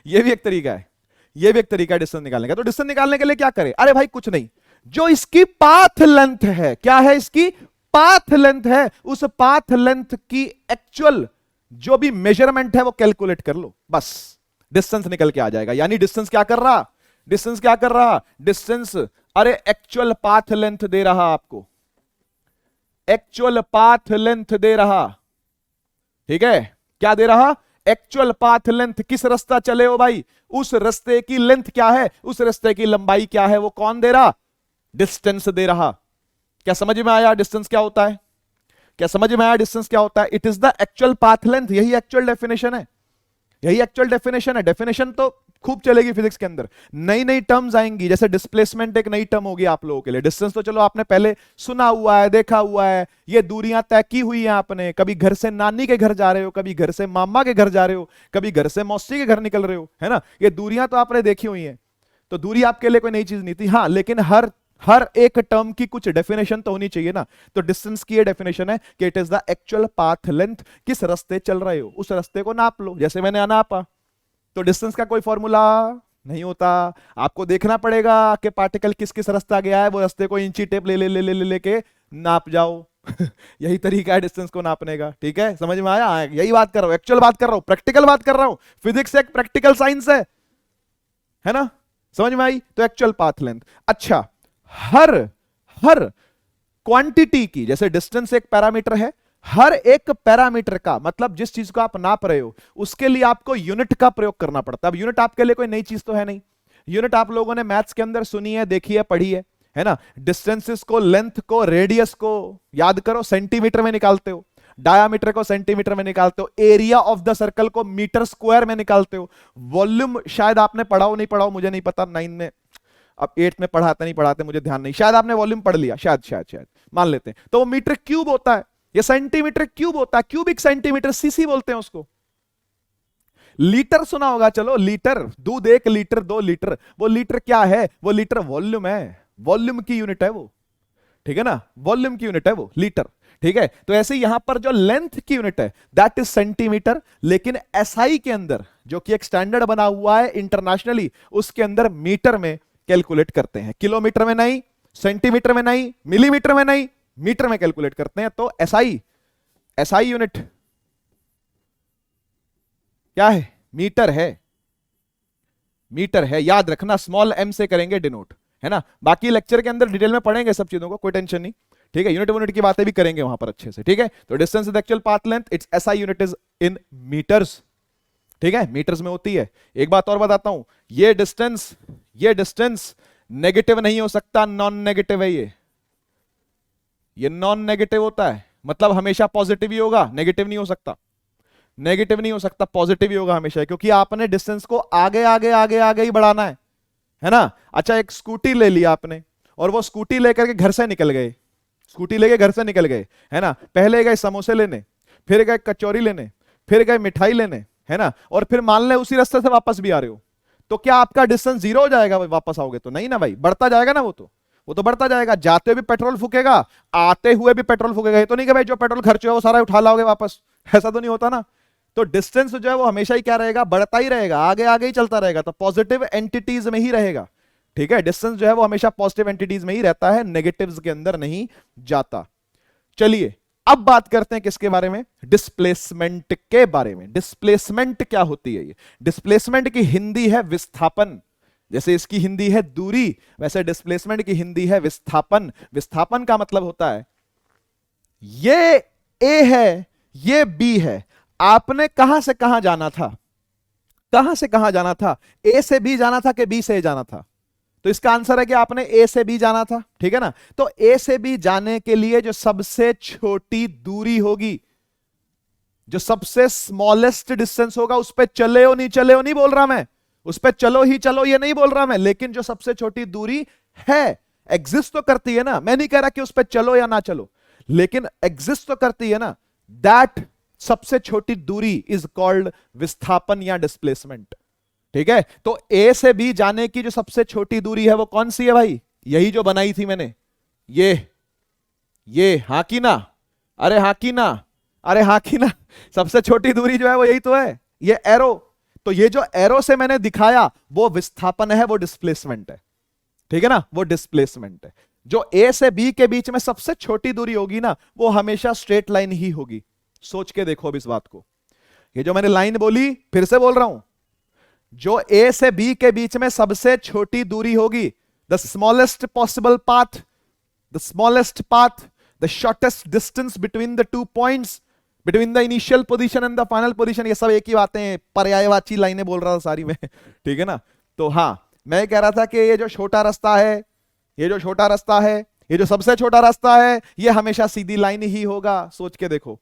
ये भी एक तरीका है, ये भी एक तरीका है डिस्टेंस निकालने का। तो डिस्टेंस निकालने के लिए क्या करें? अरे भाई कुछ नहीं, जो इसकी पाथ लेंथ है, क्या है इसकी पाथ लेंथ है, उस पाथ लेंथ की एक्चुअल जो भी मेजरमेंट है वो कैलकुलेट कर लो, बस डिस्टेंस निकल के आ जाएगा। यानी डिस्टेंस क्या कर रहा, डिस्टेंस क्या कर रहा, डिस्टेंस, अरे एक्चुअल पाथ लेंथ दे रहा आपको, एक्चुअल पाथ लेंथ दे रहा। ठीक है, क्या दे रहा? Actual path length. किस रास्ता चले हो भाई, उस रास्ते की लेंथ क्या है, उस रास्ते की लंबाई क्या है, वो कौन दे रहा? डिस्टेंस दे रहा। क्या समझ में आया डिस्टेंस क्या होता है? क्या समझ में आया डिस्टेंस क्या होता है? It is the actual path length, यही एक्चुअल डेफिनेशन है, यही एक्चुअल डेफिनेशन है। डेफिनेशन तो खूब चलेगी फिजिक्स के अंदर। नई नई टर्म्स आएंगी, जैसे डिस्प्लेसमेंट एक नई टर्म होगी आप लोगों के लिए। डिस्टेंस तो चलो आपने पहले सुना हुआ है, देखा हुआ है, ये दूरियां तय की हुई हैं आपने। कभी घर से नानी के घर जा रहे हो, कभी घर से मामा के घर जा रहे हो, कभी घर से मौसी के घर निकल रहे हो, है ना। ये दूरियां तो आपने देखी हुई हैं, तो दूरी आपके लिए कोई नई चीज नहीं थी। हाँ, लेकिन हर हर एक टर्म की कुछ डेफिनेशन तो होनी चाहिए ना। तो डिस्टेंस की ये डेफिनेशन है कि it is the actual path length. किस रास्ते चल रहे हो उस रास्ते को नाप लो, जैसे मैंने नापा। तो डिस्टेंस का कोई फॉर्मूला नहीं होता, आपको देखना पड़ेगा कि पार्टिकल किस किस रास्ता गया है, वो रास्ते को इंची टेप ले ले ले ले ले लेके नाप जाओ। यही तरीका है डिस्टेंस को नापने का। ठीक है, समझ में आया? यही बात कर रहा हूं, एक्चुअल बात कर रहा हूं, प्रैक्टिकल बात कर रहा हूं। फिजिक्स एक प्रैक्टिकल साइंस है ना। समझ में आई? तो एक्चुअल पाथ लेंथ। अच्छा, हर हर क्वांटिटी की, जैसे डिस्टेंस एक पैरामीटर है, हर एक पैरामीटर का मतलब जिस चीज को आप नाप रहे हो उसके लिए आपको यूनिट का प्रयोग करना पड़ता है। अब यूनिट आपके लिए कोई नई चीज तो है नहीं। यूनिट आप लोगों ने मैथ्स के अंदर सुनी है, देखी है, पढ़ी है ना। डिस्टेंसेस को, लेंथ को, रेडियस को याद करो, सेंटीमीटर में निकालते हो। डायामीटर को सेंटीमीटर में निकालते हो। एरिया ऑफ द सर्कल को मीटर स्क्वायर में निकालते हो। वॉल्यूम शायद आपने पढ़ा हो, नहीं पढ़ा हो मुझे नहीं पता, 9 में, अब 8 में पढ़ाते नहीं पढ़ाते मुझे ध्यान नहीं, शायद आपने वॉल्यूम पढ़ लिया, शायद शायद शायद मान लेते हैं। तो वो मीटर क्यूब होता है, ये सेंटीमीटर क्यूब होता है, क्यूबिक सेंटीमीटर, सीसी बोलते हैं उसको। लीटर सुना होगा, चलो लीटर, दूध 1 लीटर 2 लीटर, वो लीटर क्या है? वो लीटर वॉल्यूम है, वॉल्यूम की यूनिट है वो। ठीक है ना, वॉल्यूम की यूनिट है वो लीटर। ठीक है, तो ऐसे यहां पर जो लेंथ की यूनिट है दैट इज सेंटीमीटर, लेकिन एसआई के अंदर जो कि एक स्टैंडर्ड बना हुआ है इंटरनेशनली, उसके अंदर मीटर में कैलकुलेट करते हैं, किलोमीटर में नहीं, सेंटीमीटर में नहीं, मिलीमीटर में नहीं, मीटर में कैलकुलेट करते हैं। तो एसआई, एसआई यूनिट क्या है? मीटर है, मीटर है, याद रखना, स्मॉल एम से करेंगे डिनोट, है ना। बाकी लेक्चर के अंदर डिटेल में पढ़ेंगे सब चीजों को, कोई टेंशन नहीं। ठीक है, यूनिट की बातें भी करेंगे वहां पर अच्छे से। ठीक है, तो distance is actual path length, its SI unit is in metres. ठीक है, मीटर्स में होती है। एक बात और बताता हूं, ये डिस्टेंस नेगेटिव नहीं हो सकता, नॉन नेगेटिव है ये नॉन नेगेटिव होता है, मतलब हमेशा पॉजिटिव ही होगा, नेगेटिव नहीं हो सकता। नेगेटिव नहीं हो सकता, पॉजिटिव ही होगा हमेशा, क्योंकि आपने डिस्टेंस को आगे आगे आगे आगे ही बढ़ाना है ना। अच्छा, एक स्कूटी ले लिया आपने और वो स्कूटी लेकर के घर से निकल गए, स्कूटी लेके घर से निकल गए, है ना। पहले गए समोसे लेने, फिर गए कचौरी लेने, फिर गए मिठाई लेने, है ना, और फिर मान ले उसी रास्ते से वापस भी आ रहे हो, तो क्या आपका डिस्टेंस 0 हो जाएगा वापस आओगे? तो नहीं ना भाई, बढ़ता जाएगा ना, वो तो बढ़ता जाएगा। जाते हुए भी पेट्रोल फूकेगा, आते हुए भी पेट्रोल फूकेगा। ये तो नहीं कि भाई जो पेट्रोल खर्च हुआ वो सारा उठा लाओगे वापस, ऐसा तो नहीं होता ना। तो डिस्टेंस जो है वो हमेशा ही क्या रहेगा? बढ़ता ही रहेगा, आगे आगे ही चलता रहेगा, तो पॉजिटिव एंटिटीज में ही रहेगा। ठीक है, डिस्टेंस जो है वो हमेशा पॉजिटिव एंटिटीज में ही रहता है, नेगेटिव्स के अंदर नहीं जाता। चलिए अब बात करते हैं किसके बारे में? डिस्प्लेसमेंट के बारे में। डिस्प्लेसमेंट क्या होती है? ये डिस्प्लेसमेंट की हिंदी है विस्थापन। जैसे इसकी हिंदी है दूरी, वैसे डिस्प्लेसमेंट की हिंदी है विस्थापन। विस्थापन का मतलब होता है ये ए है, ये बी है, आपने कहां से कहां जाना था? कहां से कहां जाना था? ए से बी जाना था कि बी से ए जाना था? तो इसका आंसर है कि आपने ए से बी जाना था। ठीक है ना, तो ए से बी जाने के लिए जो सबसे छोटी दूरी होगी, जो सबसे स्मॉलेस्ट डिस्टेंस होगा, उस पर चले हो नहीं बोल रहा मैं, उस पर चलो ही चलो ये नहीं बोल रहा मैं, लेकिन जो सबसे छोटी दूरी है, एग्जिस्ट तो करती है ना, मैं नहीं कह रहा कि उस पर चलो या ना चलो, लेकिन एग्जिस्ट तो करती है ना, दैट सबसे छोटी दूरी इज कॉल्ड विस्थापन या डिस्प्लेसमेंट। ठीक है, तो ए से बी जाने की जो सबसे छोटी दूरी है वो कौन सी है भाई? यही जो बनाई थी मैंने, ये हाँ की ना? अरे हाँ की ना? अरे हाँ की ना? सबसे छोटी दूरी जो है वो यही तो है, ये एरो। तो ये जो एरो से मैंने दिखाया वो विस्थापन है, वो डिस्प्लेसमेंट है। ठीक है ना, वो डिस्प्लेसमेंट है। जो ए से बी के बीच में सबसे छोटी दूरी होगी ना, वो हमेशा स्ट्रेट लाइन ही होगी। सोच के देखो अब इस बात को, ये जो मैंने लाइन बोली फिर से बोल रहा हूं, जो ए से बी के बीच में सबसे छोटी दूरी होगी, the smallest possible path, the smallest path, the shortest distance between the 2 points, between the initial position and the final position, ये सब एक ही बातें हैं, पर्यायवाची लाइनें बोल रहा था सारी में। ठीक है ना, तो हाँ मैं कह रहा था कि ये जो छोटा रास्ता है, ये जो छोटा रास्ता है, ये जो सबसे छोटा रास्ता है, ये हमेशा सीधी लाइन ही होगा। सोच के देखो,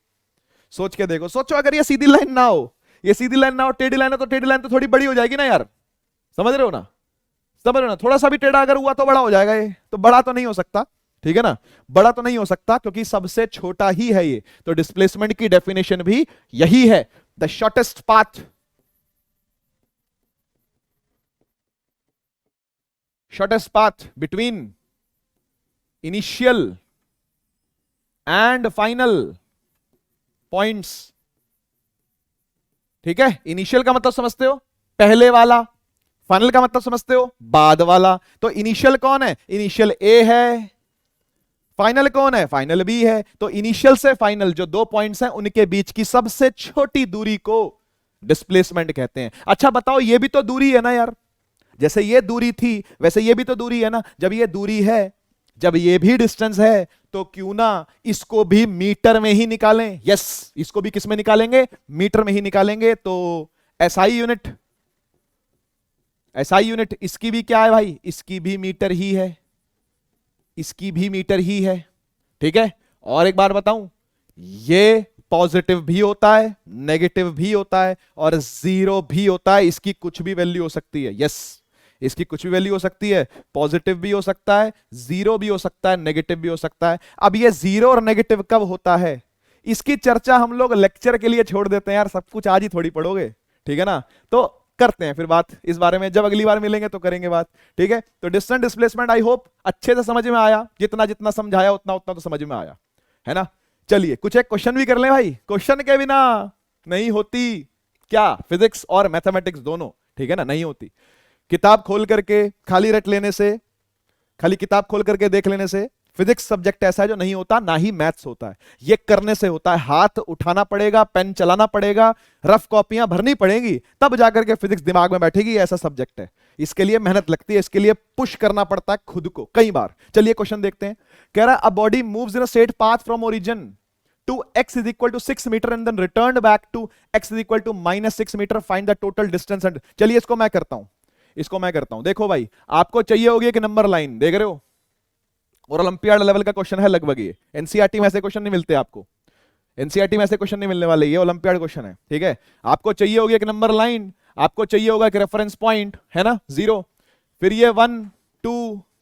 सोच के देखो, सोचो अगर ये सीधी लाइन ना हो, ये सीधी लाइन ना हो, टेढ़ी लाइन हो, तो टेढ़ी लाइन तो थोड़ी बड़ी हो जाएगी ना यार, समझ रहे हो ना, समझ रहे हो ना, थोड़ा सा भी टेढ़ा अगर हुआ तो बड़ा हो जाएगा, ये तो बड़ा तो नहीं हो सकता, ठीक है ना, बड़ा तो नहीं हो सकता क्योंकि सबसे छोटा ही है ये। तो डिस्प्लेसमेंट की डेफिनेशन भी यही है, the shortest path, shortest path between initial and final points. ठीक है, इनिशियल का मतलब समझते हो, पहले वाला, फाइनल का मतलब समझते हो, बाद वाला। तो इनिशियल कौन है, इनिशियल ए है, फाइनल कौन है, फाइनल बी है। तो इनिशियल से फाइनल जो दो पॉइंट्स हैं उनके बीच की सबसे छोटी दूरी को डिस्प्लेसमेंट कहते हैं। अच्छा बताओ, ये भी तो दूरी है ना यार, जैसे ये दूरी थी वैसे ये भी तो दूरी है ना। जब ये दूरी है, जब ये भी डिस्टेंस है, तो क्यों ना इसको भी मीटर में ही निकालें। यस, इसको भी किस में निकालेंगे, मीटर में ही निकालेंगे। तो एसआई यूनिट, एसआई यूनिट इसकी भी क्या है भाई, इसकी भी मीटर ही है, इसकी भी मीटर ही है। ठीक है, और एक बार बताऊं, ये पॉजिटिव भी होता है, नेगेटिव भी होता है और जीरो भी होता है। इसकी कुछ भी वैल्यू हो सकती है। यस, इसकी कुछ भी वैल्यू हो सकती है, पॉजिटिव भी हो सकता है, जीरो भी हो सकता है, नेगेटिव भी हो सकता है। अब ये जीरो और नेगेटिव कब होता है, इसकी चर्चा हम लोग लेक्चर के लिए छोड़ देते हैं यार, सब कुछ आज ही थोड़ी पढ़ोगे, ठीक है ना। तो करते हैं फिर बात इस बारे में, जब अगली बार मिलेंगे तो करेंगे बात, ठीक है। तो डिस्टेंस डिस्प्लेसमेंट आई होप अच्छे से समझ में आया, जितना जितना समझाया उतना उतना तो समझ में आया, है ना। चलिए कुछ एक क्वेश्चन भी कर लें भाई, क्वेश्चन के बिना नहीं होती क्या फिजिक्स और मैथमेटिक्स दोनों, ठीक है ना, नहीं होती। किताब खोल करके खाली रट लेने से, खाली किताब खोल करके देख लेने से फिजिक्स सब्जेक्ट ऐसा है जो नहीं होता, ना ही मैथ्स होता है। ये करने से होता है, हाथ उठाना पड़ेगा, पेन चलाना पड़ेगा, रफ कॉपियां भरनी पड़ेगी, तब जाकर के फिजिक्स दिमाग में बैठेगी। ऐसा सब्जेक्ट है, इसके लिए मेहनत लगती है, इसके लिए पुश करना पड़ता है खुद को कई बार। चलिए क्वेश्चन देखते हैं। कह रहा है a body moves in a straight path from origin to x is equal to 6 metre and then returned back to x is equal to -6 metre, find the total distance and। चलिए इसको मैं करता हूं, इसको मैं करता हूं। देखो भाई, आपको चाहिए होगी एक नंबर लाइन, देख रहे हो, और ओलंपियाड लेवल का क्वेश्चन है लगभग ये। एनसीईआरटी में ऐसे क्वेश्चन नहीं मिलते आपको, एनसीईआरटी में ऐसे क्वेश्चन नहीं मिलने वाले, ये ओलंपियाड क्वेश्चन है, ठीक है। आपको चाहिए होगी एक नंबर लाइन, आपको चाहिए होगा एक रेफरेंस पॉइंट, है ना, 0, फिर ये 1 2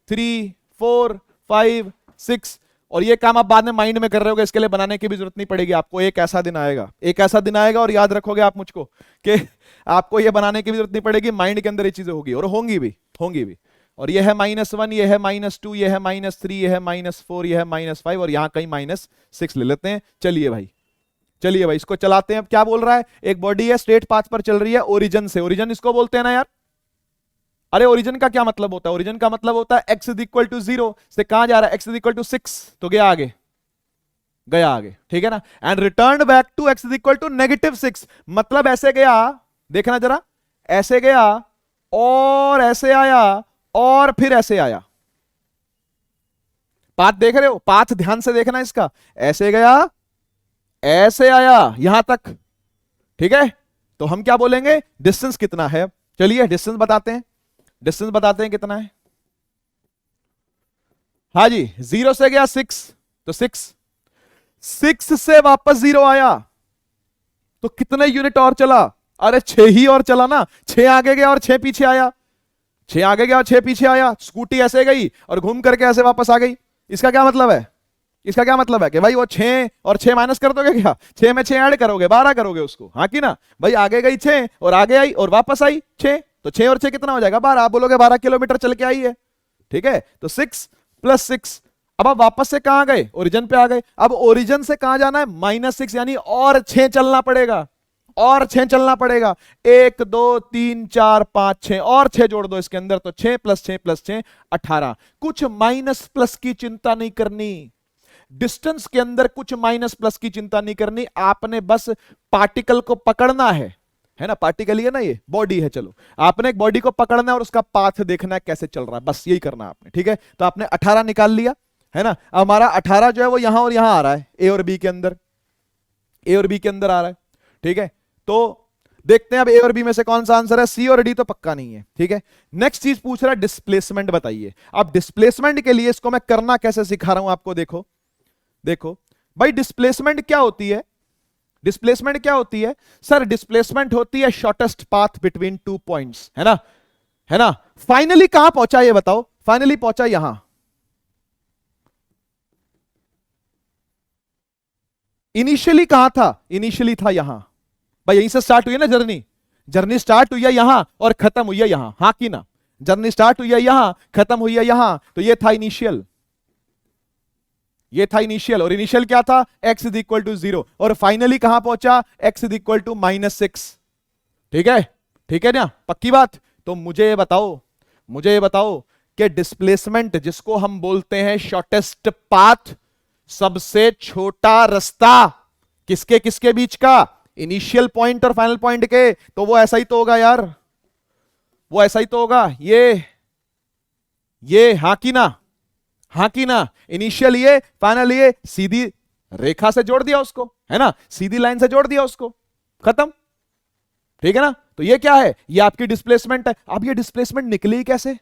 3 4 5 6, और ये काम आप बाद में माइंड में कर रहे होगे, इसके लिए बनाने की भी जरूरत नहीं पड़ेगी आपको। एक ऐसा दिन आएगा, एक ऐसा दिन आएगा, और याद रखोगे आप मुझको कि आपको ये बनाने की भी जरूरत नहीं पड़ेगी, माइंड के अंदर ये चीजें होगी और होंगी भी, होंगी भी। और ये है -1, ये है -2, ये है -3, ये है -4, ये है -5, और यहां कहीं -6 ले लेते हैं। चलिए भाई, चलिए भाई इसको चलाते हैं। अब क्या बोल रहा है, एक बॉडी है स्ट्रेट पाथ पर चल रही है ओरिजिन से, ओरिजिन इसको बोलते हैं ना यार। अरे ओरिजिन का क्या मतलब होता है, ओरिजिन का मतलब होता है x = 0 से कहां जा रहा है, x = 6, तो गया आगे, गया आगे, ठीक है ना। And return back to x = -6, मतलब ऐसे गया, देखना जरा, ऐसे गया और ऐसे आया और फिर ऐसे आया। पाथ देख रहे हो, पाथ ध्यान से देखना इसका, ऐसे गया, ऐसे आया यहां तक, ठीक है। तो हम क्या बोलेंगे, डिस्टेंस कितना है। चलिए डिस्टेंस बताते हैं, डिस्टेंस बताते हैं कितना है। हाँ जी, 0 से गया 6, तो 6 से वापस 0 आया, तो कितने यूनिट और चला, अरे 6 ही और चला ना, 6 आगे गया और 6 पीछे आया, 6 आगे गया और 6 पीछे आया। स्कूटी ऐसे गई और घूम करके ऐसे वापस आ गई। इसका क्या मतलब है, इसका क्या मतलब है कि भाई वो 6 और 6 माइनस कर दोगे क्या, 6 में 6 ऐड करोगे, 12 करोगे उसको, हाँ कि ना भाई। आगे गई 6 और आगे आई और वापस आई 6, तो 6 और 6 कितना हो जाएगा, 12। आप बोलोगे 12 किलोमीटर चल के आई है, ठीक है। तो 6 + 6, अब आप वापस से कहां गए, ओरिजिन पे आ गए। अब ओरिजिन से कहां जाना है, -6, यानी और 6 चलना पड़ेगा, और 6 चलना पड़ेगा। 1 2 3 4 5 6 और 6 जोड़ दो इसके अंदर, तो 6 + 6 + 6 18। कुछ माइनस प्लस की चिंता नहीं करनी, डिस्टेंस के अंदर कुछ माइनस प्लस की चिंता नहीं करनी, आपने बस पार्टिकल को पकड़ना है ना। पार्टिकल ही है ना, ये बॉडी है, चलो आपने एक बॉडी को पकड़ना है और उसका पाथ देखना है कैसे चल रहा है, बस यही करना है आपने, ठीक है। तो आपने 18 निकाल लिया, है ना। हमारा 18 जो है वो यहां और यहां आ रहा है, ए और बी के अंदर, ए और बी के अंदर आ रहा है, ठीक है। तो देखते हैं अब ए और बी में से कौन सा आंसर है, सी और डी तो पक्का नहीं है, ठीक है। नेक्स्ट चीज पूछ रहा है डिस्प्लेसमेंट बताइए। अब डिस्प्लेसमेंट के लिए इसको मैं करना कैसे सिखा रहा हूं आपको, देखो देखो भाई, डिस्प्लेसमेंट क्या होती है, डिस्प्लेसमेंट क्या होती है सर, डिस्प्लेसमेंट होती है शॉर्टेस्ट पाथ बिटवीन 2 पॉइंट्स, है ना। है ना। फाइनली कहां पहुंचा ये बताओ, फाइनली पहुंचा यहां। इनिशियली कहां था, इनिशियली था यहां। भाई यहीं से स्टार्ट हुई है ना जर्नी, जर्नी स्टार्ट हुई है यहां और खत्म हुई है यहां, हां की ना। जर्नी स्टार्ट हुई है यहां, खत्म हुई है यहां, तो ये था इनिशियल, ये था इनिशियल। और इनिशियल क्या था, x इज इक्वल टू 0। और फाइनली कहां पहुंचा, x इज इक्वल टू -6। ठीक है, ठीक है ना, पक्की बात। तो मुझे ये बताओ, मुझे ये बताओ कि डिस्प्लेसमेंट जिसको हम बोलते हैं शॉर्टेस्ट पाथ, सबसे छोटा रास्ता, किसके किसके बीच का, इनिशियल पॉइंट और फाइनल पॉइंट के, तो वो ऐसा ही तो होगा यार, वो ऐसा ही तो होगा। ये हां की ना, हां की ना। इनिशियल ये, फाइनल ये, सीधी रेखा से जोड़ दिया उसको, है ना, सीधी लाइन से जोड़ दिया उसको, खत्म। ठीक है ना। तो ये क्या है, ये आपकी डिस्प्लेसमेंट है। अब ये डिस्प्लेसमेंट निकली कैसे,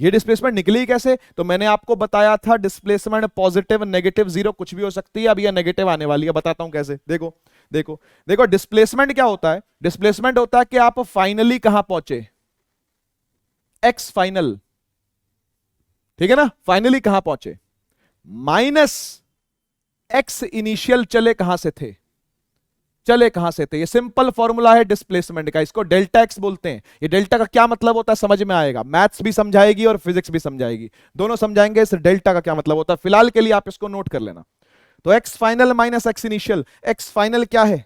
ये डिस्प्लेसमेंट निकली कैसे, तो मैंने आपको बताया था डिस्प्लेसमेंट पॉजिटिव नेगेटिव जीरो कुछ भी हो सकती है। अब ये नेगेटिव आने वाली है, बताता हूं कैसे। देखो देखो देखो, डिस्प्लेसमेंट क्या होता है, डिस्प्लेसमेंट होता है कि आप फाइनली कहां पहुंचे, एक्स फाइनल, ठीक है ना, फाइनली कहां पहुंचे, माइनस एक्स इनिशियल चले कहां से थे, चले कहां से थे। ये सिंपल फॉर्मूला है डिस्प्लेसमेंट का, इसको डेल्टा एक्स बोलते हैं। ये डेल्टा का क्या मतलब होता है समझ में आएगा, मैथ्स भी समझाएगी और फिजिक्स भी समझाएगी, दोनों समझाएंगे इस डेल्टा का क्या मतलब होता है। फिलहाल के लिए आप इसको नोट कर लेना। तो x final minus x initial, x final क्या है,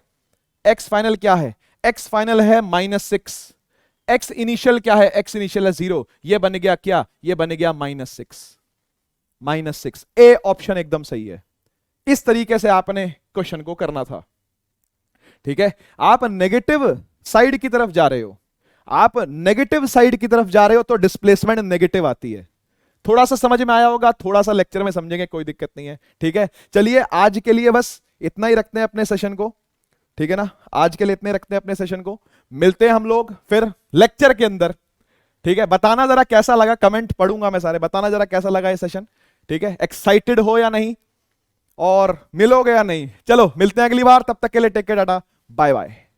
एक्स फाइनल क्या है, एक्स फाइनल है -6, एक्स इनिशियल क्या है, एक्स इनिशियल है 0, ये बन गया क्या, ये बन गया -6, -6। ए ऑप्शन एकदम सही है। इस तरीके से आपने क्वेश्चन को करना था। ठीक है, आप नेगेटिव साइड की तरफ जा रहे हो, आप नेगेटिव साइड की तरफ जा रहे हो तो डिस्प्लेसमेंट नेगेटिव आती है। थोड़ा सा समझ में आया होगा, थोड़ा सा लेक्चर में समझेंगे, कोई दिक्कत नहीं है। ठीक है, चलिए आज के लिए बस इतना ही रखते हैं अपने सेशन को। ठीक है ना, आज के लिए इतने रखते हैं अपने सेशन को, मिलते हैं हम लोग फिर लेक्चर के अंदर। ठीक है, बताना जरा कैसा लगा, कमेंट पढ़ूंगा मैं सारे, बताना जरा कैसा लगा ये सेशन। ठीक है, एक्साइटेड हो या नहीं, और मिलोगे या नहीं। चलो मिलते हैं अगली बार, तब तक के लिए take care, tata bye bye.